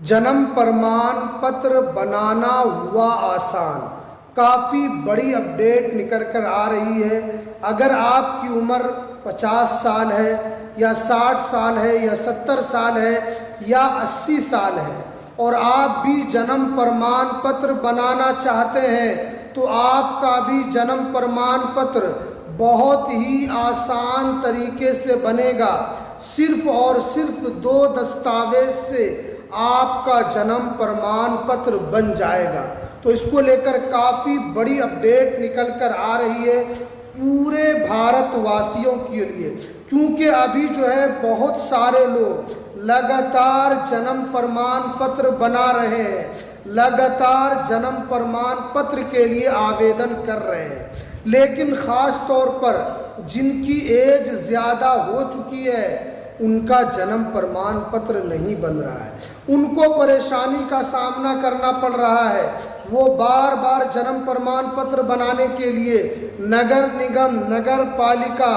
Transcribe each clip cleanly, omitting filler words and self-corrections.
जन्म प्रमाण पत्र बनाना हुआ आसान। काफ़ी बड़ी अपडेट निकल कर आ रही है। अगर आपकी उम्र 50 साल है या 60 साल है या 70 साल है या 80 साल है और आप भी जन्म प्रमाण पत्र बनाना चाहते हैं तो आपका भी जन्म प्रमाण पत्र बहुत ही आसान तरीके से बनेगा। सिर्फ और सिर्फ 2 दस्तावेज से आपका जन्म प्रमाण पत्र बन जाएगा। तो इसको लेकर काफ़ी बड़ी अपडेट निकल कर आ रही है पूरे भारतवासियों के लिए, क्योंकि अभी जो है बहुत सारे लोग लगातार जन्म प्रमाण पत्र बना रहे हैं, लगातार जन्म प्रमाण पत्र के लिए आवेदन कर रहे हैं, लेकिन ख़ास तौर पर जिनकी एज ज़्यादा हो चुकी है उनका जन्म प्रमाण पत्र नहीं बन रहा है, उनको परेशानी का सामना करना पड़ रहा है। वो बार बार जन्म प्रमाण पत्र बनाने के लिए नगर निगम, नगर पालिका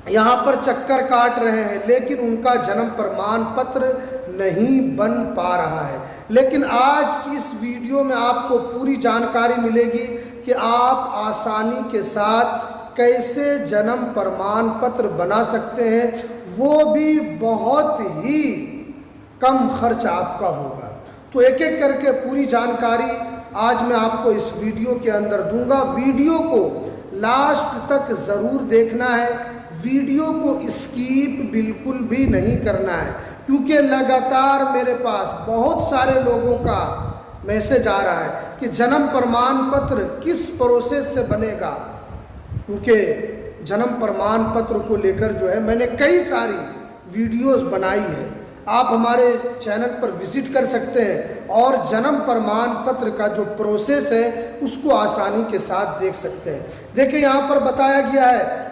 यहाँ पर चक्कर काट रहे हैं, लेकिन उनका जन्म प्रमाण पत्र नहीं बन पा रहा है। लेकिन आज की इस वीडियो में आपको पूरी जानकारी मिलेगी कि आप आसानी के साथ कैसे जन्म प्रमाण पत्र बना सकते हैं, वो भी बहुत ही कम खर्च आपका होगा। तो एक एक करके पूरी जानकारी आज मैं आपको इस वीडियो के अंदर दूंगा। वीडियो को लास्ट तक ज़रूर देखना है, वीडियो को स्किप बिल्कुल भी नहीं करना है, क्योंकि लगातार मेरे पास बहुत सारे लोगों का मैसेज आ रहा है कि जन्म प्रमाण पत्र किस प्रोसेस से बनेगा। क्योंकि जन्म प्रमाण पत्र को लेकर जो है मैंने कई सारी वीडियोस बनाई है, आप हमारे चैनल पर विजिट कर सकते हैं और जन्म प्रमाण पत्र का जो प्रोसेस है उसको आसानी के साथ देख सकते हैं। देखिए यहाँ पर बताया गया है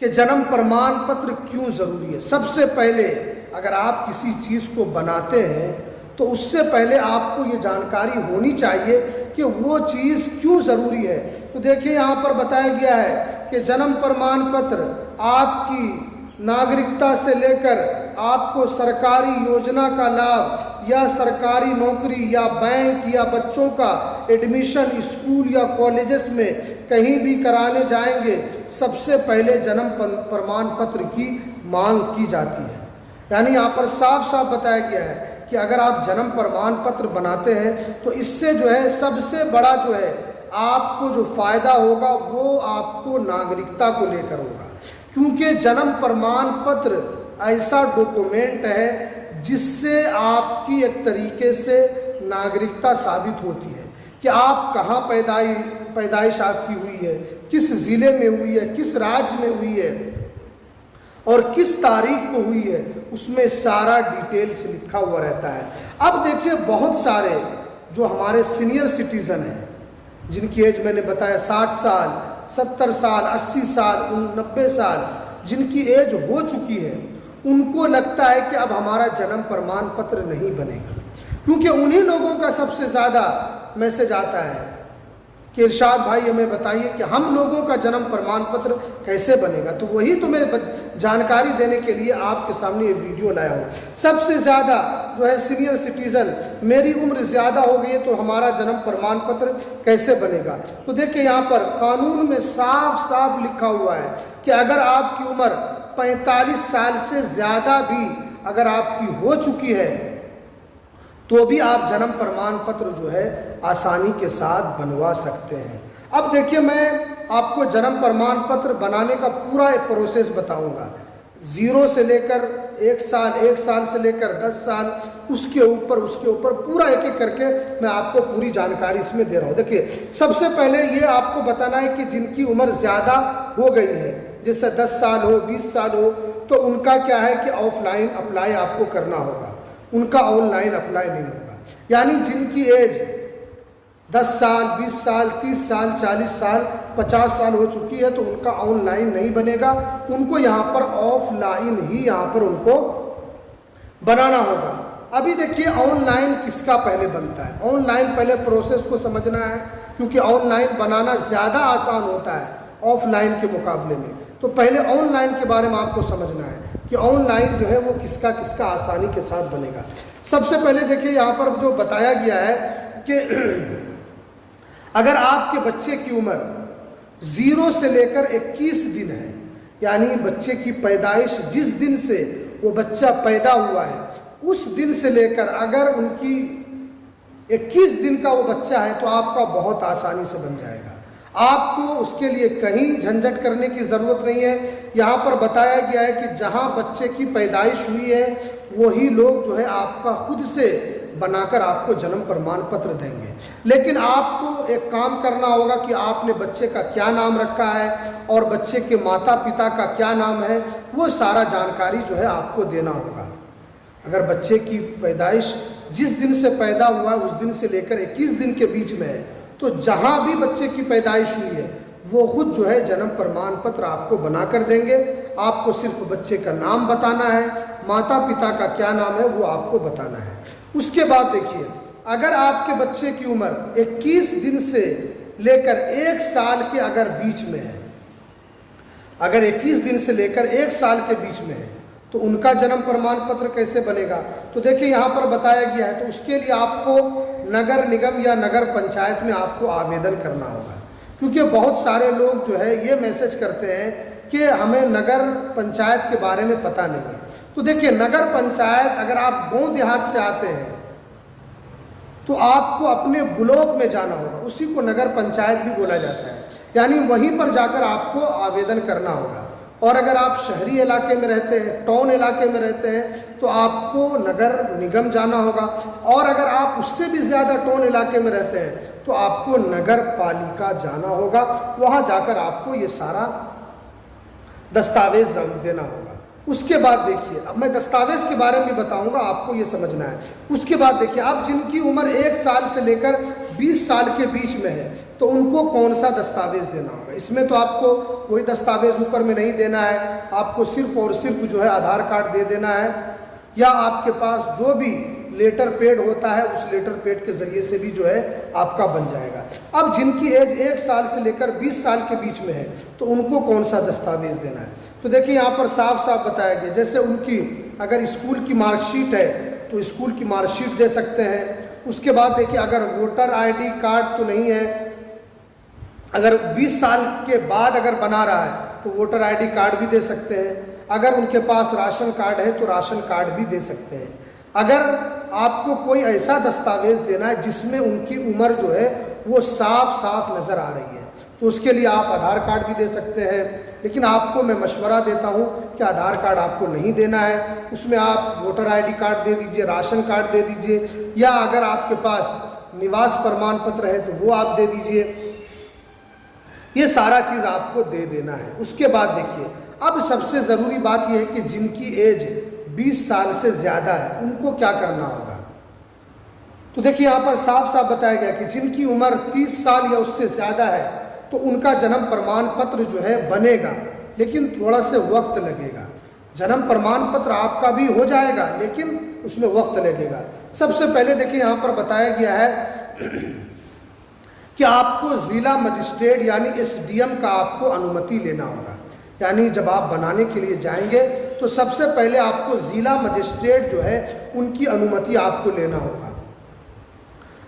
कि जन्म प्रमाण पत्र क्यों ज़रूरी है। सबसे पहले अगर आप किसी चीज़ को बनाते हैं तो उससे पहले आपको ये जानकारी होनी चाहिए कि वो चीज़ क्यों ज़रूरी है। तो देखिए यहाँ पर बताया गया है कि जन्म प्रमाण पत्र आपकी नागरिकता से लेकर आपको सरकारी योजना का लाभ या सरकारी नौकरी या बैंक या बच्चों का एडमिशन स्कूल या कॉलेजेस में कहीं भी कराने जाएंगे, सबसे पहले जन्म प्रमाण पत्र की मांग की जाती है। यानी यहाँ पर साफ साफ बताया गया है कि अगर आप जन्म प्रमाण पत्र बनाते हैं तो इससे जो है सबसे बड़ा जो है आपको जो फ़ायदा होगा वो आपको नागरिकता को लेकर होगा, क्योंकि जन्म प्रमाण पत्र ऐसा डॉक्यूमेंट है जिससे आपकी एक तरीके से नागरिकता साबित होती है कि आप कहाँ पैदाइश आपकी हुई है, किस ज़िले में हुई है, किस राज्य में हुई है और किस तारीख को हुई है, उसमें सारा डिटेल्स लिखा हुआ रहता है। अब देखिए बहुत सारे जो हमारे सीनियर सिटीज़न हैं जिनकी एज मैंने बताया 60 साल, 70 साल, 80 साल, 90 साल, जिनकी एज हो चुकी है, उनको लगता है कि अब हमारा जन्म प्रमाण पत्र नहीं बनेगा, क्योंकि उन्हीं लोगों का सबसे ज़्यादा मैसेज आता है कि इरशाद भाई हमें बताइए कि हम लोगों का जन्म प्रमाण पत्र कैसे बनेगा। तो वही तो मैं जानकारी देने के लिए आपके सामने ये वीडियो लाया हूँ। सबसे ज़्यादा जो है सीनियर सिटीज़न, मेरी उम्र ज़्यादा हो गई है तो हमारा जन्म प्रमाण पत्र कैसे बनेगा। तो देखिए यहाँ पर कानून में साफ साफ लिखा हुआ है कि अगर आपकी उम्र 45 साल से ज़्यादा भी अगर आपकी हो चुकी है तो भी आप जन्म प्रमाण पत्र जो है आसानी के साथ बनवा सकते हैं। अब देखिए मैं आपको जन्म प्रमाण पत्र बनाने का पूरा एक प्रोसेस बताऊंगा, 0 से लेकर 1 साल, 1 साल से लेकर 10 साल, उसके ऊपर पूरा एक एक करके मैं आपको पूरी जानकारी इसमें दे रहा हूँ। देखिए सबसे पहले ये आपको बताना है कि जिनकी उम्र ज़्यादा हो गई है, जैसे 10 साल हो, 20 साल हो, तो उनका क्या है कि ऑफलाइन अप्लाई आपको करना होगा, उनका ऑनलाइन अप्लाई नहीं होगा। यानी जिनकी एज 10 साल, 20 साल, 30 साल, 40 साल, 50 साल हो चुकी है तो उनका ऑनलाइन नहीं बनेगा, उनको यहाँ पर ऑफलाइन ही यहाँ पर उनको बनाना होगा। अभी देखिए ऑनलाइन किसका पहले बनता है, ऑनलाइन पहले प्रोसेस को समझना है, क्योंकि ऑनलाइन बनाना ज़्यादा आसान होता है ऑफलाइन के मुकाबले में। तो पहले ऑनलाइन के बारे में आपको समझना है कि ऑनलाइन जो है वो किसका किसका आसानी के साथ बनेगा। सबसे पहले देखिए यहाँ पर जो बताया गया है कि अगर आपके बच्चे की उम्र 0 से लेकर 21 दिन है, यानी बच्चे की पैदाइश जिस दिन से वो बच्चा पैदा हुआ है उस दिन से लेकर अगर उनकी 21 दिन का वो बच्चा है तो आपका बहुत आसानी से बन जाएगा। आपको उसके लिए कहीं झंझट करने की ज़रूरत नहीं है। यहाँ पर बताया गया है कि जहाँ बच्चे की पैदाइश हुई है वही लोग जो है आपका खुद से बनाकर आपको जन्म प्रमाण पत्र देंगे। लेकिन आपको एक काम करना होगा कि आपने बच्चे का क्या नाम रखा है और बच्चे के माता पिता का क्या नाम है, वो सारा जानकारी जो है आपको देना होगा। अगर बच्चे की पैदाइश जिस दिन से पैदा हुआ है उस दिन से लेकर 21 दिन के बीच में है तो जहाँ भी बच्चे की पैदाइश हुई है वो खुद जो है जन्म प्रमाण पत्र आपको बना कर देंगे। आपको सिर्फ बच्चे का नाम बताना है, माता पिता का क्या नाम है वो आपको बताना है। उसके बाद देखिए, अगर आपके बच्चे की उम्र 21 दिन से लेकर 1 साल के अगर बीच में है, अगर 21 दिन से लेकर 1 साल के बीच में है तो उनका जन्म प्रमाण पत्र कैसे बनेगा। तो देखिए यहाँ पर बताया गया है, तो उसके लिए आपको नगर निगम या नगर पंचायत में आपको आवेदन करना होगा। क्योंकि बहुत सारे लोग जो है ये मैसेज करते हैं कि हमें नगर पंचायत के बारे में पता नहीं है। तो देखिए, नगर पंचायत अगर आप गांव देहात से आते हैं तो आपको अपने ब्लॉक में जाना होगा, उसी को नगर पंचायत भी बोला जाता है, यानी वहीं पर जाकर आपको आवेदन करना होगा। और अगर आप शहरी इलाके में रहते हैं, टाउन इलाके में रहते हैं, तो आपको नगर निगम जाना होगा। और अगर आप उससे भी ज़्यादा टाउन इलाके में रहते हैं तो आपको नगर पालिका जाना होगा, वहाँ जाकर आपको ये सारा दस्तावेज देना होगा। उसके बाद देखिए, अब मैं दस्तावेज के बारे में बताऊंगा, आपको ये समझना है। उसके बाद देखिए, अब जिनकी उम्र 1 साल से लेकर 20 साल के बीच में है तो उनको कौन सा दस्तावेज देना होगा। इसमें तो आपको कोई दस्तावेज ऊपर में नहीं देना है, आपको सिर्फ और सिर्फ जो है आधार कार्ड दे देना है, या आपके पास जो भी लेटर पेड होता है उस लेटर पेड के ज़रिए से भी जो है आपका बन जाएगा। अब जिनकी एज 1 साल से लेकर 20 साल के बीच में है तो उनको कौन सा दस्तावेज देना है। तो देखिए यहाँ पर साफ साफ बताया गया, जैसे उनकी अगर स्कूल की मार्कशीट है तो स्कूल की मार्कशीट दे सकते हैं। उसके बाद देखिए, अगर वोटर ID कार्ड तो नहीं है, अगर 20 साल के बाद अगर बना रहा है तो वोटर ID कार्ड भी दे सकते हैं। अगर उनके पास राशन कार्ड है तो राशन कार्ड भी दे सकते हैं। अगर आपको कोई ऐसा दस्तावेज देना है जिसमें उनकी उम्र जो है वो साफ साफ नज़र आ रही है तो उसके लिए आप आधार कार्ड भी दे सकते हैं। लेकिन आपको मैं मशवरा देता हूं कि आधार कार्ड आपको नहीं देना है, उसमें आप वोटर ID कार्ड दे दीजिए, राशन कार्ड दे दीजिए, या अगर आपके पास निवास प्रमाण पत्र है तो वो आप दे दीजिए। ये सारा चीज़ आपको दे देना है। उसके बाद देखिए, अब सबसे ज़रूरी बात यह है कि जिनकी एज 20 साल से ज़्यादा है उनको क्या करना होगा। तो देखिए यहाँ पर साफ साफ बताया गया कि जिनकी उम्र 30 साल या उससे ज़्यादा है तो उनका जन्म प्रमाण पत्र जो है बनेगा, लेकिन थोड़ा से वक्त लगेगा। जन्म प्रमाण पत्र आपका भी हो जाएगा लेकिन उसमें वक्त लगेगा। सबसे पहले देखिए यहाँ पर बताया गया है कि आपको ज़िला मजिस्ट्रेट यानी SDM का आपको अनुमति लेना होगा। यानी जब आप बनाने के लिए जाएंगे तो सबसे पहले आपको ज़िला मजिस्ट्रेट जो है उनकी अनुमति आपको लेना होगा।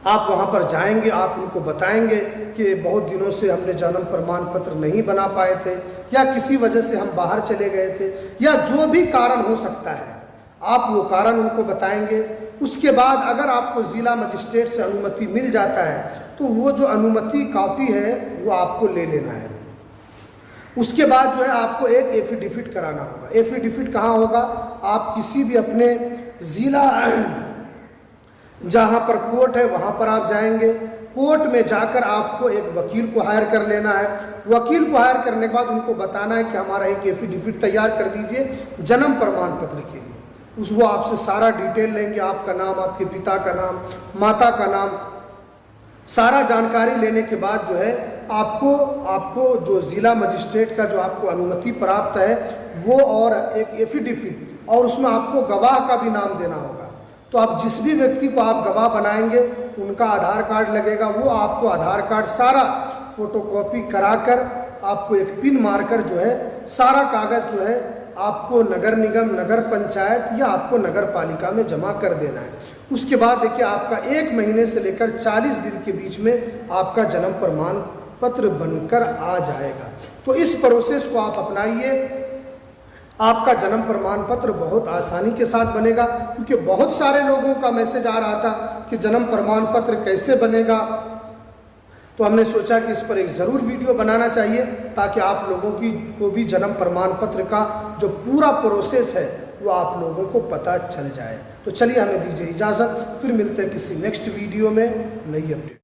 आप वहाँ पर जाएंगे, आप उनको बताएंगे कि बहुत दिनों से हमने जन्म प्रमाण पत्र नहीं बना पाए थे, या किसी वजह से हम बाहर चले गए थे, या जो भी कारण हो सकता है आप वो कारण उनको बताएंगे। उसके बाद अगर आपको ज़िला मजिस्ट्रेट से अनुमति मिल जाता है तो वो जो अनुमति कॉपी है वो आपको ले लेना है। उसके बाद जो है आपको एक एफिडेविट कराना होगा। एफिडेविट कहाँ होगा, आप किसी भी अपने ज़िला जहाँ पर कोर्ट है वहाँ पर आप जाएंगे। कोर्ट में जाकर आपको एक वकील को हायर कर लेना है। वकील को हायर करने के बाद उनको बताना है कि हमारा एक एफिडेविट तैयार कर दीजिए जन्म प्रमाण पत्र के लिए। वो आपसे सारा डिटेल लेंगे, आपका नाम, आपके पिता का नाम, माता का नाम, सारा जानकारी लेने के बाद जो है आपको जो ज़िला मजिस्ट्रेट का जो आपको अनुमति प्राप्त है वो और एक एफिडेविट, और उसमें आपको गवाह का भी नाम देना होगा। तो आप जिस भी व्यक्ति को आप गवाह बनाएंगे उनका आधार कार्ड लगेगा, वो आपको आधार कार्ड सारा फोटोकॉपी कराकर आपको एक पिन मारकर जो है सारा कागज़ जो है आपको नगर निगम, नगर पंचायत या आपको नगर पालिका में जमा कर देना है। उसके बाद देखिए आपका 1 महीने से लेकर 40 दिन के बीच में आपका जन्म प्रमाण पत्र बनकर आ जाएगा। तो इस प्रोसेस को आप अपनाइए, आपका जन्म प्रमाण पत्र बहुत आसानी के साथ बनेगा। क्योंकि बहुत सारे लोगों का मैसेज आ रहा था कि जन्म प्रमाण पत्र कैसे बनेगा, तो हमने सोचा कि इस पर एक ज़रूर वीडियो बनाना चाहिए ताकि आप लोगों को भी जन्म प्रमाण पत्र का जो पूरा प्रोसेस है वो आप लोगों को पता चल जाए। तो चलिए हमें दीजिए इजाज़त, फिर मिलते हैं किसी नेक्स्ट वीडियो में नई अपडेट।